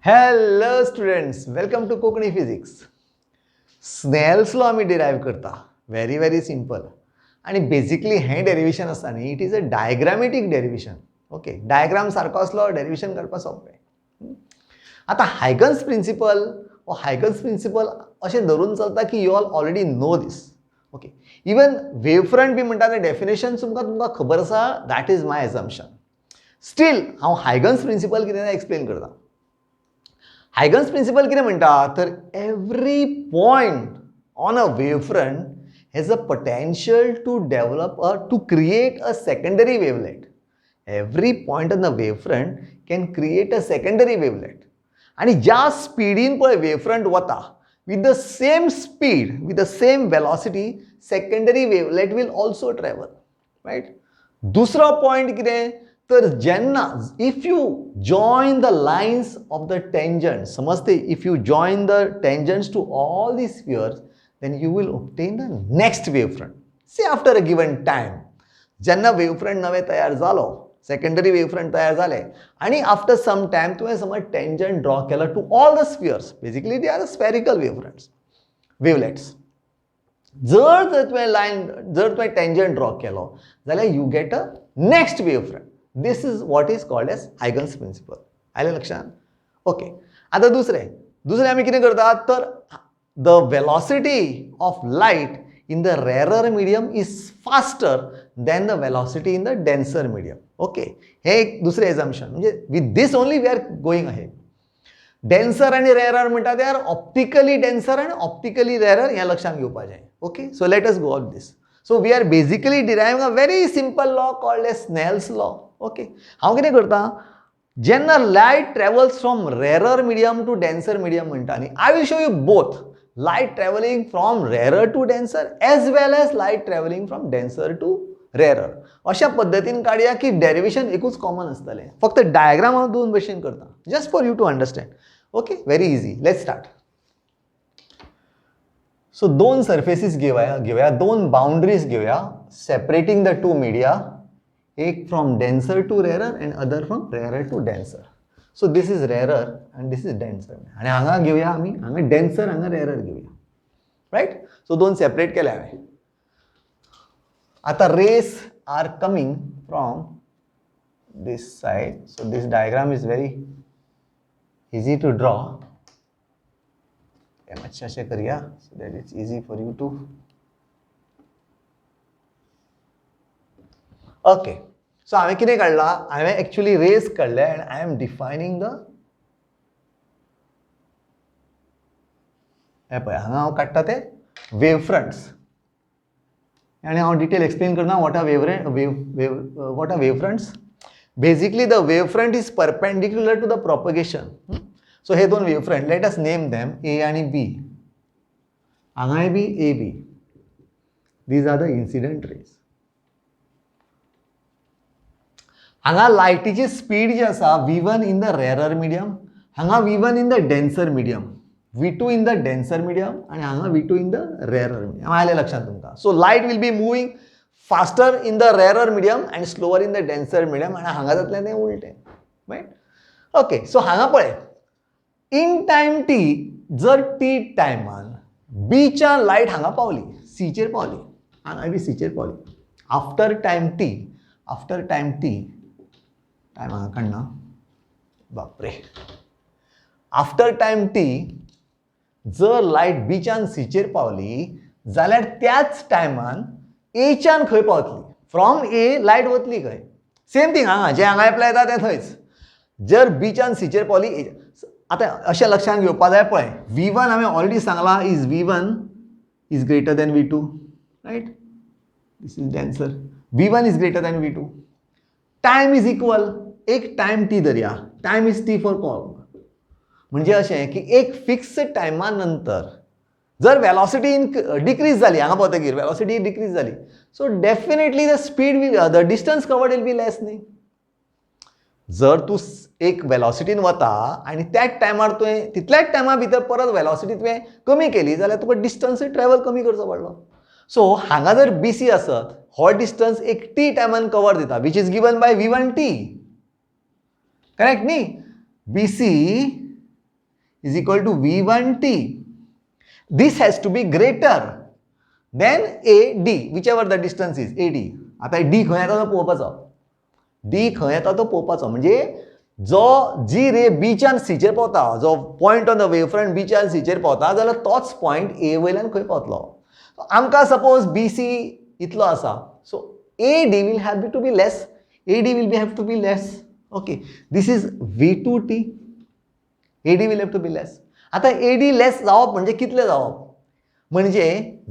Hello students, welcome to Konkani physics. Snell's law आमी derive करता. Very simple. आणि basically हें डेरिवेशन आसता न्ही, it is a diagrammatic derivation. Okay, diagram सारको आसलो डेरिवेशन करपाक सोंपें. आतां हायगन्स प्रिंसिपल अशें धरून चलता की you all already know this. Okay, even wave front बी म्हणटा तें डेफिनेशन तुमकां खबर आसा. That is my assumption. Still हांव हायगन्स प्रिंसिपल कितें तें एक्सप्लेन करता. हायगन्स प्रिंसिपल कितें म्हणटा तर every point on a wave front has a potential to develop or to create a secondary wavelet. Every point on the wavefront can create a secondary wavelet. आणि ज्या स्पीडीन पळय wavefront वता, with the same speed, with the same velocity, secondary wavelet will also travel. Right? दुसरो point कितें तर जेन्ना if you join the lines of the tangents, समजते, if you join the tangents to all these spheres, then you will obtain the next wavefront. Say after a given time, जेन्ना wavefront नवे तयार जालो, secondary wavefront तयार जाले, आणि after some time तुवें समज टेंजंट ड्रॉ केलो to all the spheres. Basically they are spherical wavelets. जर तुवें टेंजंट ड्रॉ केलो जाल्यार you get a next wavefront. This is what is called as Huygens principle. आयलें लक्षांत? ओके, आतां दुसरें आमी कितें करतात तर the velocity of light in the rarer medium is faster than the velocity in the denser medium. Okay, हे एक दुसरे assumption. म्हणजे with this only we are going ahead. Denser आणि rarer म्हणटा ते आर ऑप्टिकली डेन्सर आणि optically rarer हें लक्षांत घेवपाक जाय. Okay, so let us go on this. So we are basically deriving a very simple law called as Snell's law. Okay, हांव कितें करता, जेन्ना light travels from rarer medium to denser medium म्हणटा न्ही, I will show you both. Light traveling from rarer to denser as well as light traveling from denser to rarer. अशा पद्धतीन काडया की derivation एकूच कॉमन आसतलें. फक्त डायग्राम हांव दोन भशेन करता, just for you to understand. Okay, very easy. Let's start. So दोन सरफेसीस घेवया, दोन बाउंड्रीज घेवया, सेपरेटिंग द टू मीडिया. एक from denser to rarer and other from rarer to denser. So this is rarer and this is denser. आणि हांगा घेवया आमी, हांगा डेन्सर, हांगा रेरर घेवया. राईट? सो दोन सेपरेट केले हांवें. आता rays are coming from this side. So this diagram is very easy to draw. हे मातशें अशें करया so that it's easy for you too. Okay, so हांवें कितें काडला, हांवें एक्चुअली रेस काडले and I am defining the, हे पळय हांगा हांव काडटा ते वेव फ्रंट्स. आनी हांव डिटेल एक्सप्लेन करना what are wave fronts. Basically the wave front is perpendicular to the propagation. सो हे दोन wave front, let us name them A आणि बी. हांगाय B A B. These are the incident rays. हांगा लायटीची speed जी आसा v1 in the rarer medium, हांगा v1 in the denser medium, v2 in the denser medium आणि हांगा v2 in the rarer medium. आयलें लक्षांत तुमकां. So light will be moving faster in the rarer medium and slower in the denser medium, आणि हांगा जातलें तें उलटें. Riot? Okay, सो हांगा पळय, इन टायम टी, जर टी टायमान बीच्या लायट हांगा पावली, सीचेर पावली, हांगा बी सीचेर पावली. आफ्टर टायम टी, टायम हांगा काडना, बापरे. आफ्टर टायम टी जर लायट बीच्यान सीचेर पावली जाल्यार त्याच टायमान एच्यान खंय पावतली. फ्रॉम ए लायट वतली खंय. सेम थिंग हांगा जें हांगा एप्लाय जाता तें थंयच. जर बीच्यान सीचेर पावली ए. आतां अशें लक्षांत घेवपा जाय पळय, v1 हांवें ऑलरेडी सांगलां is v1 is greater than v2. Right? This is denser. v1 is greater than v2. Time is equal, एक टायम टी धरया, time is T for call. म्हणजे अशें की एक फिक्स टायमा नंतर जर वेलॉसिटी डिक्रीज जाली, हांगा पावतकीर वेलॉसिटी डिक्रीज जाली, so definitely the speed will, the distance covered will be less न्ही. जर तूं एक वेलॉसिटीन वता आनी त्याच टायमार तुवें तितल्याच टायमा भितर परत वेलॉसिटी तुवें कमी केली जाल्यार तुका डिस्टन्सूय ट्रॅव्हल कमी करचो पडलो. सो हांगा जर BC आसत, हो डिस्टन्स एक टी टायमान कवर दिता, which is given by v1t. Correct न्ही? BC is equal to V1t. This has to be greater than AD, whichever the distance is, AD. आता D खंय येता तो पळोवपाचो. D खंय येता तो पळोवपाचो म्हणजे जी रे बीच्यान सीचेर पावता, जो point on the wave front बीच्यान सीचेर पावता जाल्यार तोच पॉयंट ए वयल्यान खंय पावतलो. आमकां सपोज BC इतलो आसा, सो AD will have to be less. AD will have to be less. Okay, this is V2t. AD will have to be less. आता AD less जावप म्हणजे कितले जावप म्हणजे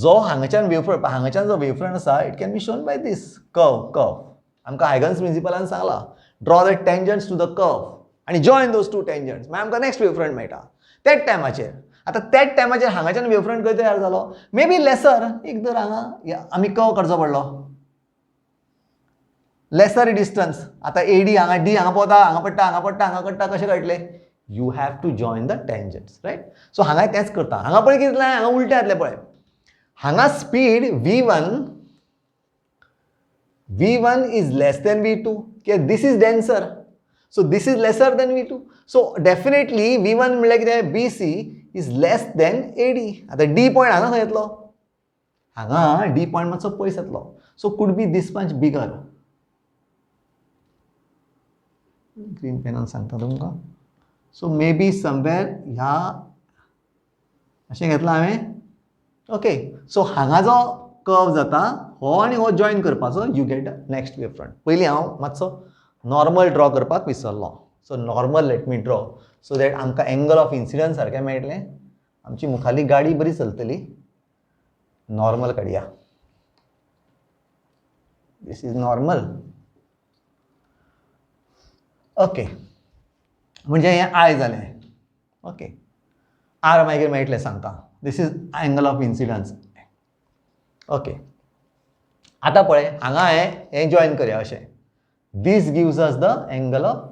जो हांगाच्यान वेवफ्रंट, हांगाच्यान जो वेवफ्रंट आसा, it can be shown by this curve. आमकां हायगन्स प्रिन्सिपलान सांगला draw the tangents to the curve आनी जॉइन दोज टू टेंजंट्स, मागीर आमकां नेक्स्ट वेवफ्रंट मेळटा. त्याच टायमाचेर आता त्याच टायमाचेर हांगाच्यान वेवफ्रंट खंय तयार जालो, मे बी लेसर, एक तर हांगा आमी कर्व करचो पडलो, लेसर डिस्टन्स. आता AD हांगा D हांगा पावता, हांगा पडटा, हांगा पडटा, हांगा कट्टा, कशें कळटलें? You have to join the tangents, right. So हांगा तेंच करता. हांगा पळय कितें जालें, हांगा उलटें जातलें पळय. हांगा speed V1 is less than V2. Okay, this is denser, so this is lesser than V2. So definitely V1 म्हळ्यार कितें, BC is less than AD. आता D पॉयंट हांगा खंय येतलो, हांगा D पॉयंट मातसो पयस येतलो. So could be this much bigger. Green पेनान सांगता तुमकां. सो मे बी समवेर ह्या अशें घेतलां हांवें. ओके, सो हांगा जो कर्व जाता हो आनी हो जॉइन करपाचो, you get next wave front. पयलीं हांव मातसो नॉर्मल ड्रॉ करपाक विसरलो. So normal let me draw so that आमकां एंगल ऑफ इन्सिडन्स सारकें मेळटलें. आमची मुखाली गाडी बरी चलतली. नॉर्मल काडया. This is normal. ओके, म्हणजे हें आय जालें. ओके, आर मागीर मेळटलें सांगता. This is angle of incidence. Okay, आतां पळय हांगा हें जॉइन करया अशें. This gives us the angle of,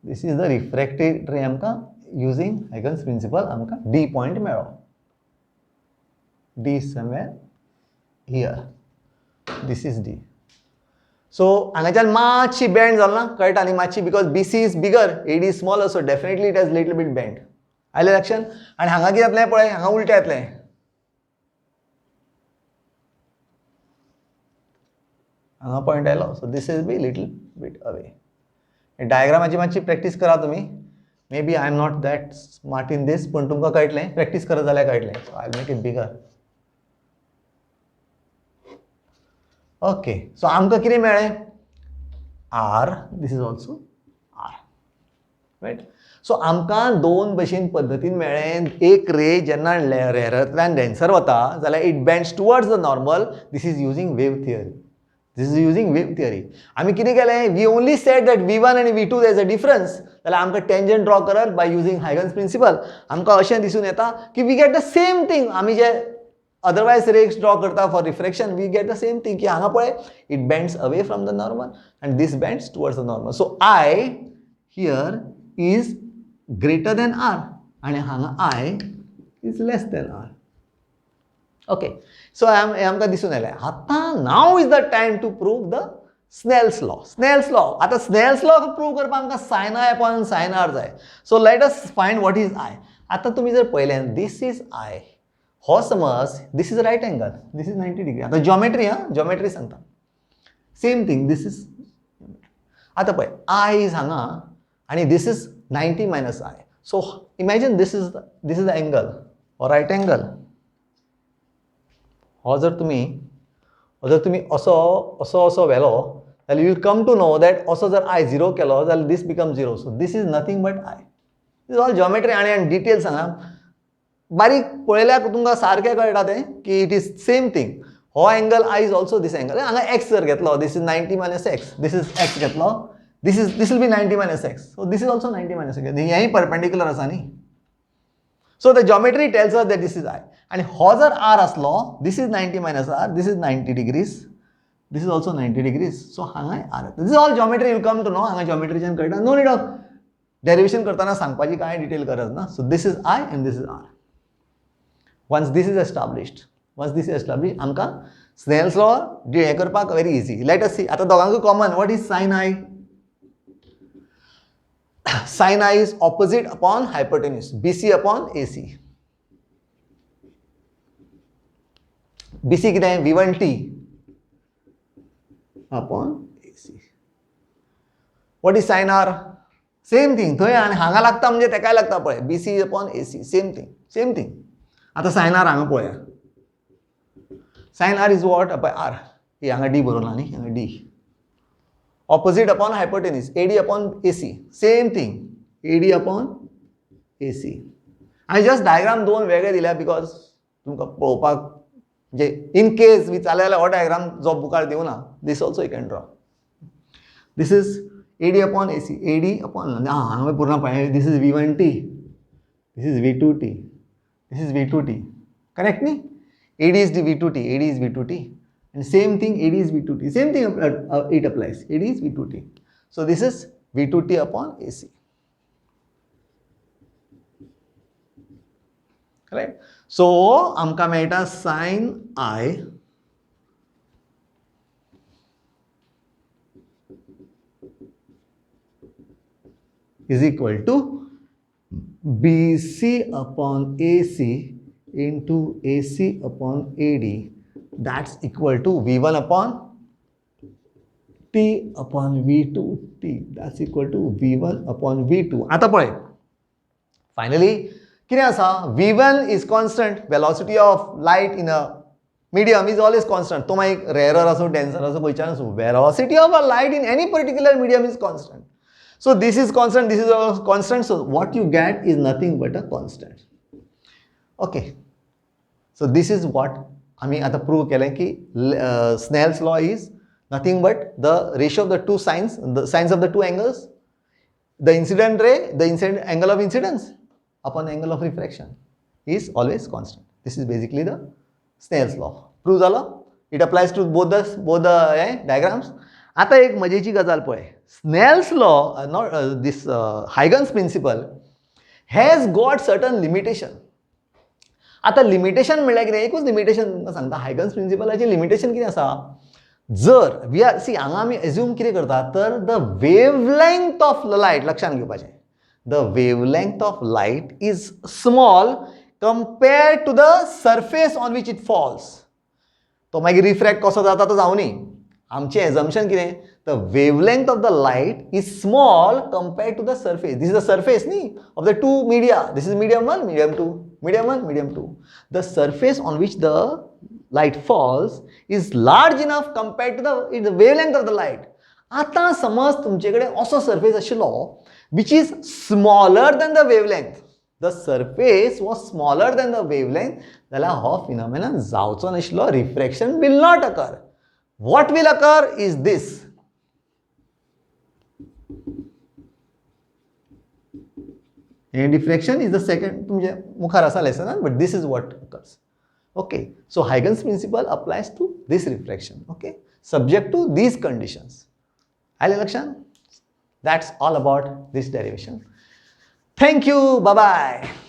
this is the refracted रे. आमकां युजींग हायगन्स प्रिन्सिपल आमकां D पॉयंट मेळ्ळो. D somewhere here. This is D. सो हांगाच्यान मातशी बेंड जालो ना, कळटा न्ही मातशी, because BC is bigger, AD is smaller, so definitely it has little beat bend. आयलें लक्षान. आनी हांगा कितें जातलें पळय, हांगा उलटें जातलें. हांगा पॉयंट आयलो, so this is be little bit away. डायग्रामाची मातशी प्रॅक्टीस करा तुमी. Maybe I am not that smart in this, पूण तुमकां कळटलें. प्रॅक्टीस करत जाल्यार कळटलें. So I make it bigger. Okay, so आमकां कितें मेळ्ळें, R. This is also R, right. So आमकां दोन भशेन पद्दतीन मेळ्ळें. एक रे जेन्ना रेअरांतल्यान डेन्सर वता जाल्यार it bends towards the normal. This is using wave theory. This is using wave theory. आमी कितें केलें, we only said that V1 and V2 there is a difference. जाल्यार आमकां टेंजंट ड्रॉ करत by using हायगन्स प्रिन्सिपल आमकां अशें दिसून येता की we get the same thing. आमी जे अदरवायज रेज ड्रॉ करता for refraction, we get the same thing की हांगा पळय it bends away from the normal and this bends towards the normal. So I here is greater than R आनी हांगा I is less than R. Okay, so आमकां दिसून येलें. आतां नाव is the time to prove the Snell's law. Snell's law. आतां Snell's law prove करपाक आमकां sine I upon sine R जाय. So let us find what is I. आतां तुमी जर पळयलें, दीस इज I. हो समज this is right angle, this is 90 degree. आतां जॉमेट्री, जॉमेट्री सांगता. Same thing, this is. आतां पळय I इज हांगा आनी this is 90 minus I. So imagine this is the angle or right angle. हो जर तुमी असो व्हेलो जाल्यार you will come to know that असो जर I 0 केलो जाल्यार this become 0. So this is nothing but I. This all geometry. आनी डिटेल सांगा. बारीक पळयल्यार तुमकां सारकें कळटा तें की इट इज सेम थिंग. हो angle I is also this angle. हांगा x जर घेतलो, this is 90 minus x. This is x घेतलो, this will be 90 minus x. So this is also 90 minus x. हेंय परपेंडिक्युलर आसा न्ही. So the geometry tells us that this is I. आनी हो जर R आसलो, this is 90 minus R, this is 90 degrees, this is also 90 degrees. So हांगाय R. This is all geometry. Will come to know. हांगा जॉमेट्रीच्यान कळटा. No need of derivation करतना सांगपाची कांय डिटेल गरज ना. So this is I and this is R. Once this is established, आमकां स्नेल्स लॉ हें करपाक very easy. Let us see. आतां दोगांकूय common. What is sine I? Sin I is opposite upon hypotenuse, BC upon AC. BC किती आहे V1T upon AC. What is sin R? Same thing थंय आनी हांगा लागता म्हणजे तेकाय लागता पळय BC upon AC. Same thing. आता sin R हांगा पळया. Sin R is what? R. ही हांगा D बरोवला न्ही, हांगा D. Opposite upon hypotenuse, AD upon AC. Same thing, AD upon AC. I just diagram दोन वेगळे दिल्या because तुमकां पळोवपाक म्हणजे in case विचारले जाल्यार हो diagram जो बुकार दिवं ना, this also you can draw. This is AD upon AC, AD upon, हांगा पूर्ण पळय, this is V1T, this is V2T, this is V2T. Correct न्ही? AD is the V2T, AD is V2T. And same thing, AD is V2T. Same thing it applies. AD is V2T. So this is V2T upon AC. Correct? So आमकां मेळटा sin I is equal to BC upon AC into AC upon AD. That's equal to V1 upon T upon V2T. That's equal to V1 upon V2. आता पळय. Finally, कितें आसा? V1 is constant. Velocity of light in a medium is always constant. तो मागीर rarer असो, denser असो, खंयच्यान असो. Velocity of a light in any particular medium is constant. So this is constant, this is also constant. So what you get is nothing but a constant. Okay. So this is what आम्ही आता prove केलें की Snell's law is nothing but the ratio of the two sines, the sines of the two angles, the incident ray, the angle of incidence upon angle of refraction is always constant. This is basically the Snell's law. Prove झालं? It applies to both the diagrams. आता एक मजेची गजाल पळय. Snell's law, this Huygens principle has got certain limitation. आता limitation म्हणल्यार कितें? एकूच limitation तुमकां सांगता. हायगन्स प्रिन्सिपलाची लिमिटेशन कितें आसा? जर वी आर सी हांगा आमी एज्यूम कितें करता तर द वेवलेंथ ऑफ लायट लक्षांत घेवपाचें. The wavelength of light is small compared to the surface on which it falls. तो मागीर रिफ्रॅक्ट कसो जाता तो जावं न्ही. आमचें एजम्पशन कितें? The wavelength of the light is small compared to the surface. This is the surface न्ही of the two media. This is medium 1, medium 2. Medium 1, medium 2. The surface on which the light falls is large enough compared to the wavelength of the light. आता समज तुमचेकडे असो surface आशिल्लो which is smaller than the wavelength. The surface was smaller than the wavelength. जाल्यार हो phenomenon जावचो नाशिल्लो. Refraction will not occur. What will occur is this. And diffraction is the second तुमचे मुखार आसा lesson, but this is what occurs. Okay, so Huygens principle applies to this refraction. Okay, subject to these conditions. आले लक्षात? That's all about this derivation. Thank you. Bye bye.